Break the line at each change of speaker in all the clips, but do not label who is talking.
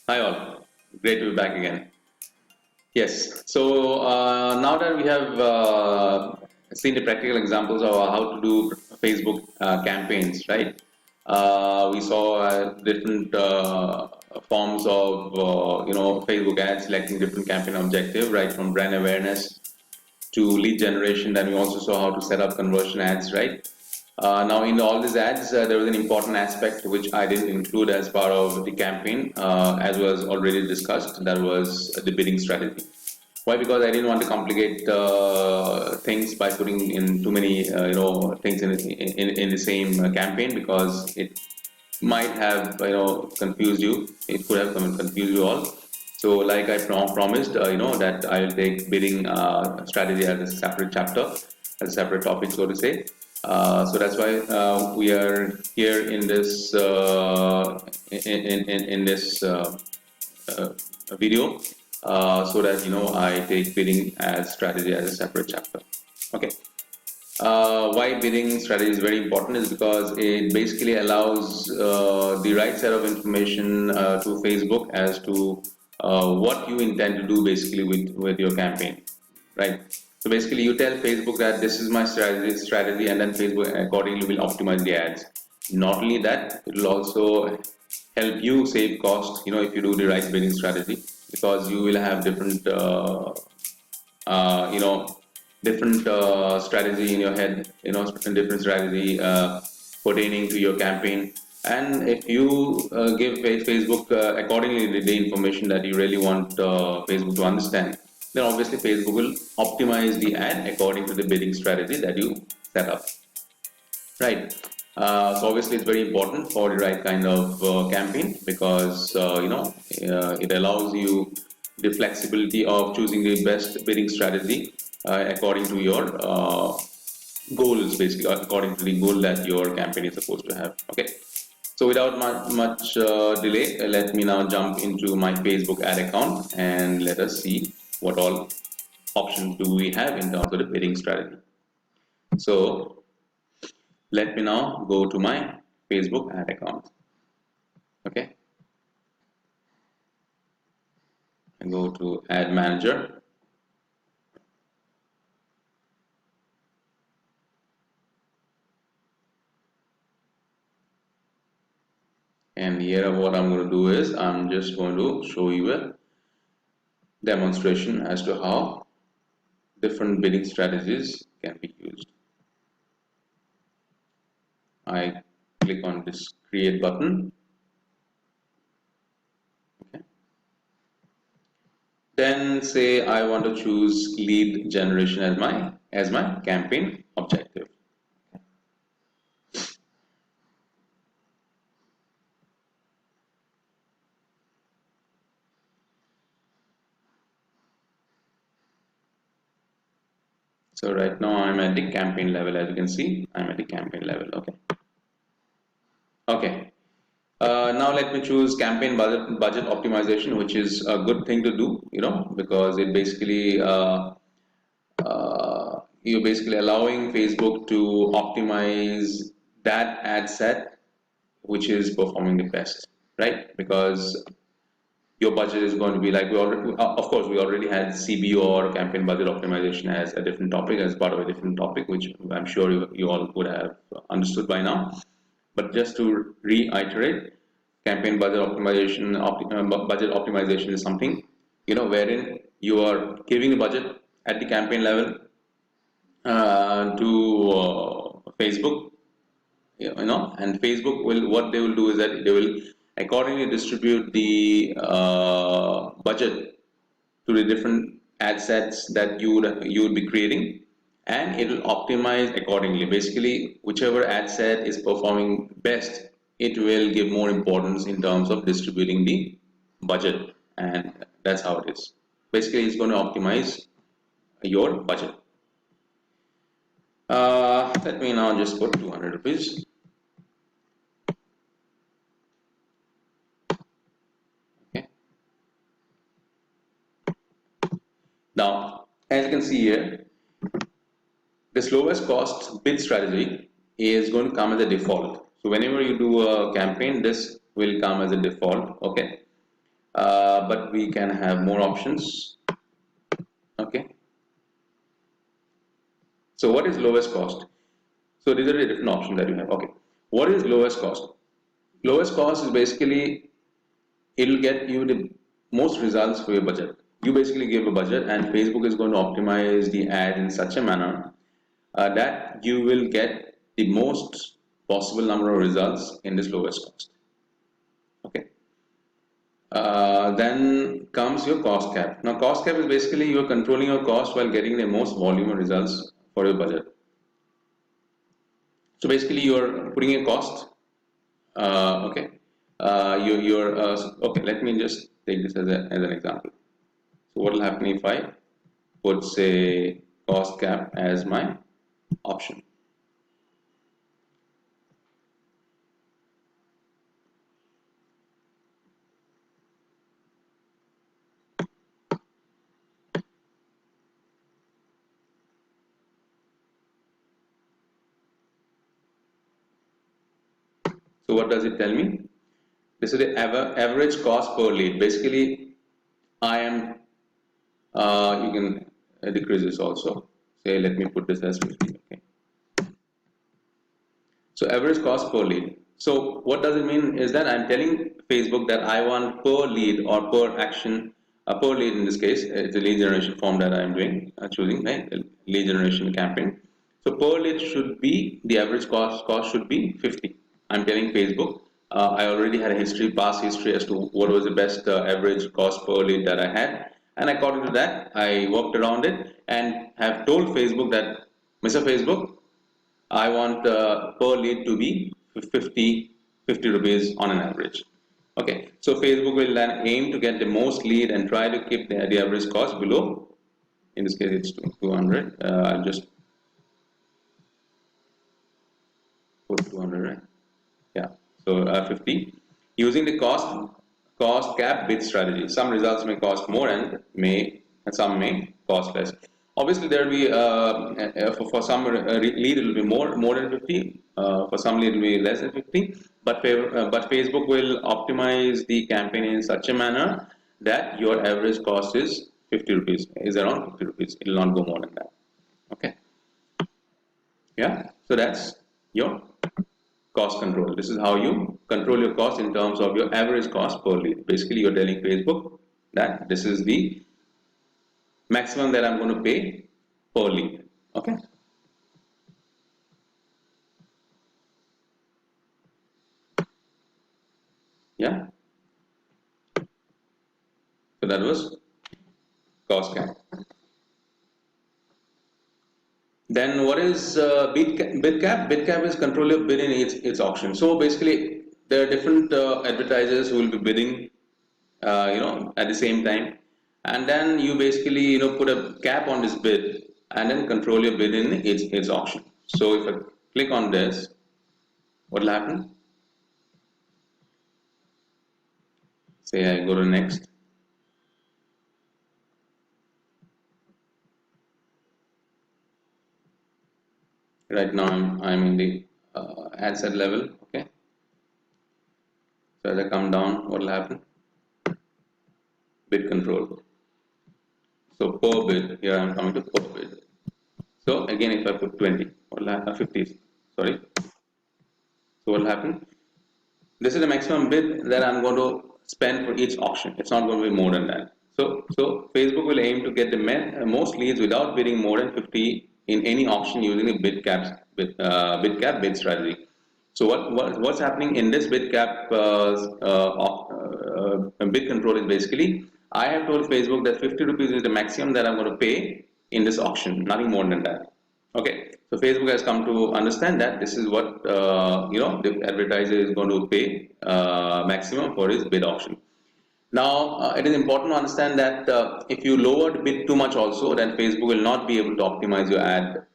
Hi all, great to be back again. Yes, so now that we have seen the practical examples of how to do Facebook campaigns, right? We saw different forms of Facebook ads selecting different campaign objective, right, from brand awareness to lead generation. Then we also saw how to set up conversion ads, right? Now, in all these ads, there was an important aspect which I didn't include as part of the campaign, as was already discussed. That was the bidding strategy. Why? Because I didn't want to complicate things by putting in too many, things in the same campaign because it might have confused you. It could have confused you all. So, like I promised, that I'll take bidding strategy as a separate chapter, as a separate topic, so to say. So that's why we are here in this in this uh, video, so that I take bidding as strategy as a separate chapter. Okay. Why bidding strategy is very important is because it basically allows the right set of information to Facebook as to what you intend to do basically with your campaign, right? So basically, you tell Facebook that this is my strategy, and then Facebook accordingly will optimize the ads. Not only that, it will also help you save cost. If you do the right bidding strategy, because you will have different uh, you know different strategy in your head, different strategy pertaining to your campaign. And if you give Facebook accordingly the information that you really want Facebook to understand, then obviously Facebook will optimize the ad according to the bidding strategy that you set up, right? So obviously it's very important for the right kind of campaign, because it allows you the flexibility of choosing the best bidding strategy according to your goals, basically according to the goal that your campaign is supposed to have. Okay. So without much delay, let me now jump into my Facebook ad account and let us see what all options do we have in terms of the bidding strategy. So let me now go to my Facebook ad account. Okay, and go to Ad Manager. And here what I'm going to do is I'm just going to show you a demonstration as to how different bidding strategies can be used. I click on this create button. Okay. Then say I want to choose lead generation as my campaign objective. So right now I'm at the campaign level. As you can see, I'm at the campaign level. Okay. Okay. Now let me choose campaign budget optimization, which is a good thing to do, because it basically you're basically allowing Facebook to optimize that ad set which is performing the best, right? Because your budget is going to be like, of course, we already had CBO or campaign budget optimization as a different topic, as part of a different topic, which I'm sure you all would have understood by now. But just to reiterate, campaign budget optimization is something, wherein you are giving the budget at the campaign level to Facebook, and Facebook will, what they will do is that they will accordingly distribute the budget to the different ad sets that you would be creating, and it will optimize accordingly. Basically, whichever ad set is performing best, it will give more importance in terms of distributing the budget, and that's how it is. Basically, it's going to optimize your budget. Let me now just put 200 rupees. Okay. Now, as you can see here, this lowest cost bid strategy is going to come as a default. So whenever you do a campaign, this will come as a default. Okay. but we can have more options. Okay. So what is lowest cost? So these are the different options that you have. Okay. What is lowest cost? Lowest cost is basically it'll get you the most results for your budget. You basically give a budget, and Facebook is going to optimize the ad in such a manner that you will get the most possible number of results in this lowest cost. Okay. Then comes your cost cap. Now, cost cap is basically you're controlling your cost while getting the most volume of results for your budget. So basically, you're putting a cost. Okay. You're okay. Let me just take this as an example. So what will happen if I put say cost cap as my option? So what does it tell me? This is the average cost per lead. Basically, I am. You can decrease this also. Say, let me put this as 50. Okay. So average cost per lead. So what does it mean is that I'm telling Facebook that I want per lead or per action, per lead in this case, it's a lead generation form that I'm doing, choosing right, lead generation campaign. So per lead should be the average cost should be 50. I'm telling Facebook. I already had a past history as to what was the best average cost per lead that I had, and according to that, I worked around it and have told Facebook that, Mr. Facebook, I want per lead to be 50 rupees on an average. Okay, so Facebook will then aim to get the most lead and try to keep the average cost below. In this case, it's 200. I'll just put 200, right? Yeah, so 50. Using the cost cap bid strategy. Some results may cost more and some may cost less. Obviously, there will be for some lead it will be more than 50. For some lead it will be less than 50. But Facebook will optimize the campaign in such a manner that your average cost is 50 rupees. Is around 50 rupees. It will not go more than that. Okay. Yeah. So that's your cost control. This is how you control your cost in terms of your average cost per lead. Basically, you're telling Facebook that this is the maximum that I'm going to pay per lead. Okay. Yeah. So that was cost cap. Then what is bid cap? Bid cap is control your bid in its auction. So basically, there are different advertisers who will be bidding, at the same time, and then you basically put a cap on this bid and then control your bid in its auction. So if I click on this, what will happen? Say I go to next. Right now I'm in the ad set level. Okay. So as I come down, what will happen? Bid control. So per bid, here I'm coming to per bid. So again, if I put 20, what will happen? 50, sorry. So what will happen? This is the maximum bid that I'm going to spend for each auction. It's not going to be more than that. So Facebook will aim to get the most leads without bidding more than 50 in any auction using a bid cap bid strategy. So what's happening in this bid cap bid control is basically I have told Facebook that 50 rupees is the maximum that I'm going to pay in this auction, nothing more than that. Okay, so Facebook has come to understand that this is what the advertiser is going to pay maximum for his bid auction. Now, it is important to understand that if you lower the bid too much also, then Facebook will not be able to optimize your ad,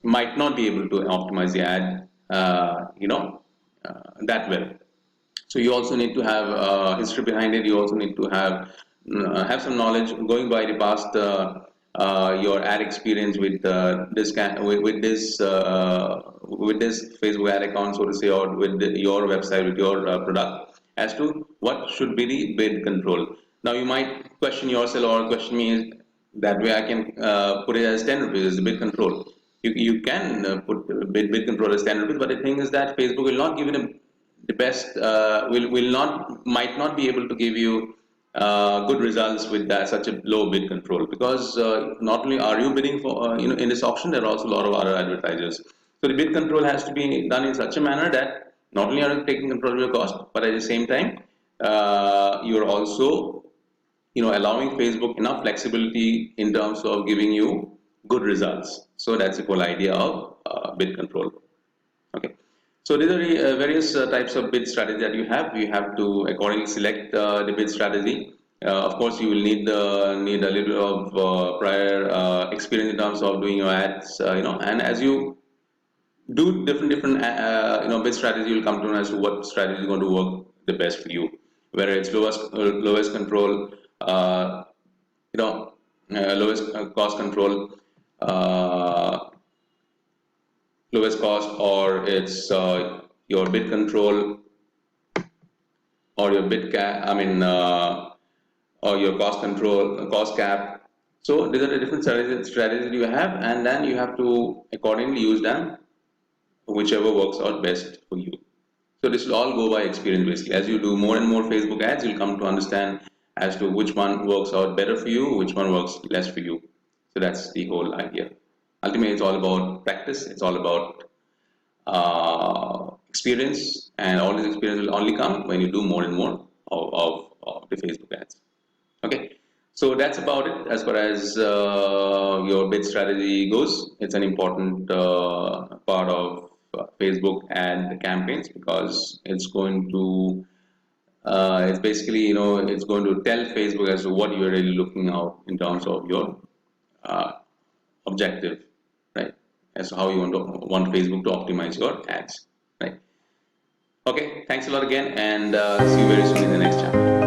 might not be able to optimize the ad, that well. So you also need to have history behind it. You also need to have some knowledge going by the past your ad experience with with this Facebook ad account, so to say, or with your website with your product, as to what should be the bid control. Now you might question yourself or question me that way I can put it as 10 rupees as the bid control. You can put bid control as 10 rupees, but the thing is that Facebook will not give you the best, will not, might not be able to give you good results with that such a low bid control, because not only are you bidding for, in this auction, there are also a lot of other advertisers. So the bid control has to be done in such a manner that not only are you taking control of your cost, but at the same time, you're also allowing Facebook enough flexibility in terms of giving you good results. So that's the whole idea of bid control. Okay. So these are the various types of bid strategy that you have. You have to accordingly select the bid strategy. Of course, you will need a little bit of prior experience in terms of doing your ads. And as you do different bid strategy, you'll come to know as to what strategy is going to work the best for you. Whether it's lowest control, lowest cost control, uh, lowest cost, or it's your bid control, or your bid cap. I mean, or your cost control, cost cap. So these are the different strategies you have, and then you have to accordingly use them, whichever works out best for you. So this will all go by experience basically. As you do more and more Facebook ads, you'll come to understand as to which one works out better for you, which one works less for you. So that's the whole idea. Ultimately, it's all about practice. It's all about experience, and all this experience will only come when you do more and more of the Facebook ads. Okay, so that's about it as far as your bid strategy goes. It's an important part of Facebook ad campaigns, because it's going to it's basically, it's going to tell Facebook as to what you're really looking out in terms of your uh, objective, right? As to how you want Facebook to optimize your ads, right? Okay, thanks a lot again, and see you very soon in the next chapter.